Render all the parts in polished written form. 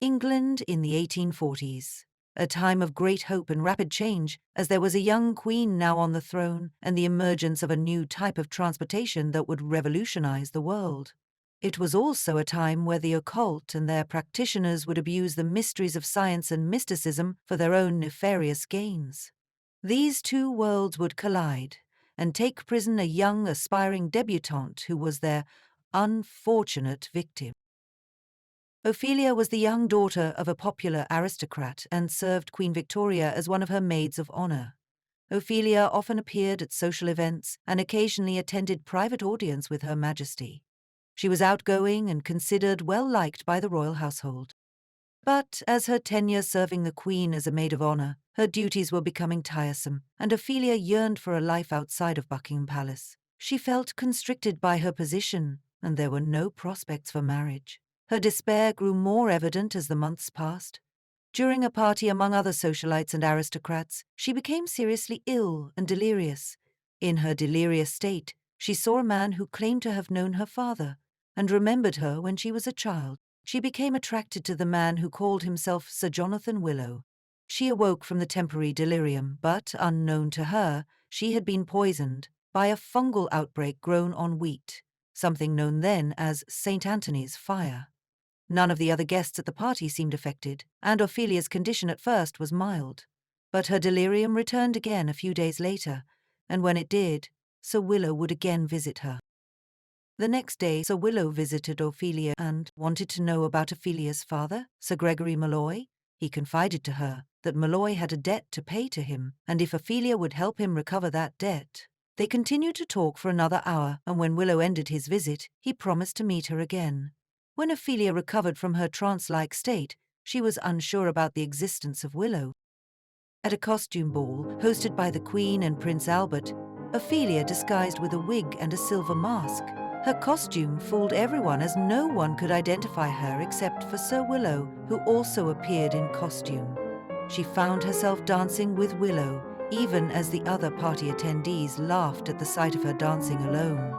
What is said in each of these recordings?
England in the 1840s, a time of great hope and rapid change, as there was a young queen now on the throne and the emergence of a new type of transportation that would revolutionize the world. It was also a time where the occult and their practitioners would abuse the mysteries of science and mysticism for their own nefarious gains. These two worlds would collide and take prison a young, aspiring debutante who was their unfortunate victim. Ophelia was the young daughter of a popular aristocrat and served Queen Victoria as one of her maids of honor. Ophelia often appeared at social events and occasionally attended private audience with Her Majesty. She was outgoing and considered well-liked by the royal household. But as her tenure serving the Queen as a maid of honor, her duties were becoming tiresome, and Ophelia yearned for a life outside of Buckingham Palace. She felt constricted by her position, and there were no prospects for marriage. Her despair grew more evident as the months passed. During a party among other socialites and aristocrats, she became seriously ill and delirious. In her delirious state, she saw a man who claimed to have known her father and remembered her when she was a child. She became attracted to the man who called himself Sir Jonathan Willow. She awoke from the temporary delirium, but, unknown to her, she had been poisoned by a fungal outbreak grown on wheat, something known then as St. Anthony's fire. None of the other guests at the party seemed affected, and Ophelia's condition at first was mild. But her delirium returned again a few days later, and when it did, Sir Willow would again visit her. The next day, Sir Willow visited Ophelia and wanted to know about Ophelia's father, Sir Gregory Molloy. He confided to her that Molloy had a debt to pay to him, and if Ophelia would help him recover that debt. They continued to talk for another hour, and when Willow ended his visit, he promised to meet her again. When Ophelia recovered from her trance-like state, she was unsure about the existence of Willow. At a costume ball, hosted by the Queen and Prince Albert, Ophelia disguised with a wig and a silver mask. Her costume fooled everyone as no one could identify her except for Sir Willow, who also appeared in costume. She found herself dancing with Willow, even as the other party attendees laughed at the sight of her dancing alone.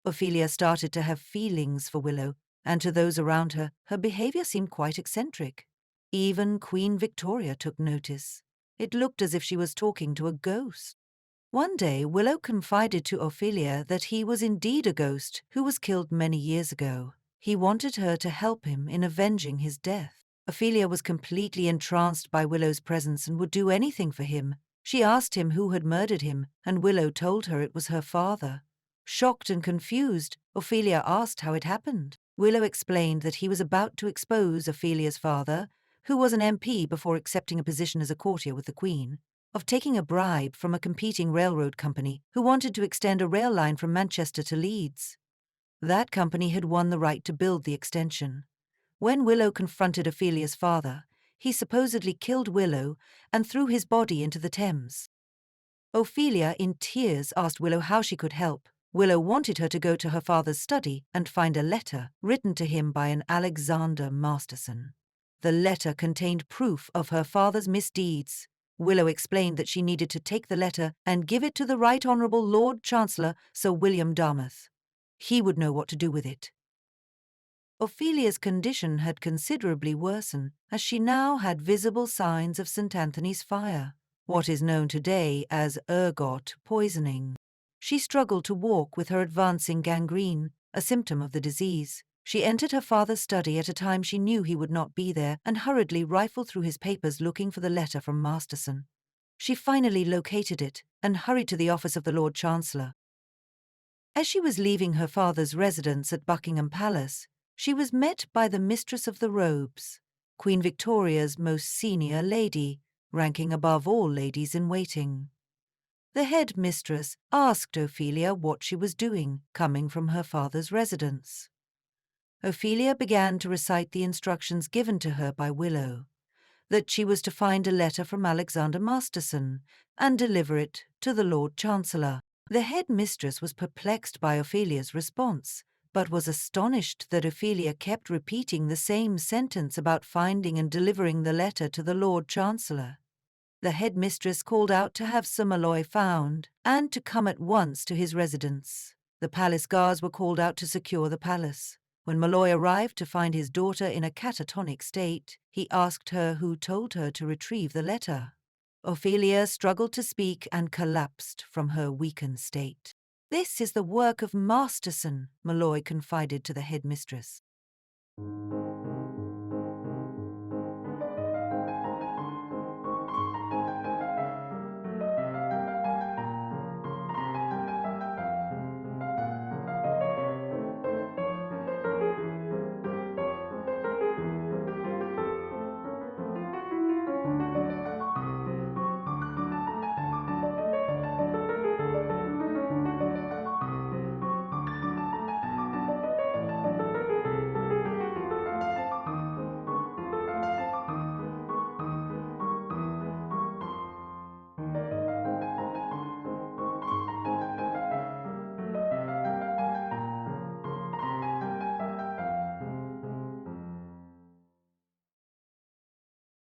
Ophelia started to have feelings for Willow, and to those around her, her behavior seemed quite eccentric. Even Queen Victoria took notice. It looked as if she was talking to a ghost. One day, Willow confided to Ophelia that he was indeed a ghost who was killed many years ago. He wanted her to help him in avenging his death. Ophelia was completely entranced by Willow's presence and would do anything for him. She asked him who had murdered him, and Willow told her it was her father. Shocked and confused, Ophelia asked how it happened. Willow explained that he was about to expose Ophelia's father, who was an MP before accepting a position as a courtier with the Queen, of taking a bribe from a competing railroad company who wanted to extend a rail line from Manchester to Leeds. That company had won the right to build the extension. When Willow confronted Ophelia's father, he supposedly killed Willow and threw his body into the Thames. Ophelia, in tears, asked Willow how she could help. Willow wanted her to go to her father's study and find a letter written to him by an Alexander Masterson. The letter contained proof of her father's misdeeds. Willow explained that she needed to take the letter and give it to the Right Honourable Lord Chancellor Sir William Dartmouth. He would know what to do with it. Ophelia's condition had considerably worsened, as she now had visible signs of St. Anthony's fire, what is known today as ergot poisoning. She struggled to walk with her advancing gangrene, a symptom of the disease. She entered her father's study at a time she knew he would not be there and hurriedly rifled through his papers looking for the letter from Masterson. She finally located it and hurried to the office of the Lord Chancellor. As she was leaving her father's residence at Buckingham Palace, she was met by the Mistress of the Robes, Queen Victoria's most senior lady, ranking above all ladies in waiting. The head mistress asked Ophelia what she was doing, coming from her father's residence. Ophelia began to recite the instructions given to her by Willow, that she was to find a letter from Alexander Masterson and deliver it to the Lord Chancellor. The head mistress was perplexed by Ophelia's response, but was astonished that Ophelia kept repeating the same sentence about finding and delivering the letter to the Lord Chancellor. The headmistress called out to have Sir Malloy found, and to come at once to his residence. The palace guards were called out to secure the palace. When Malloy arrived to find his daughter in a catatonic state, he asked her who told her to retrieve the letter. Ophelia struggled to speak and collapsed from her weakened state. "This is the work of Masterson," Malloy confided to the headmistress.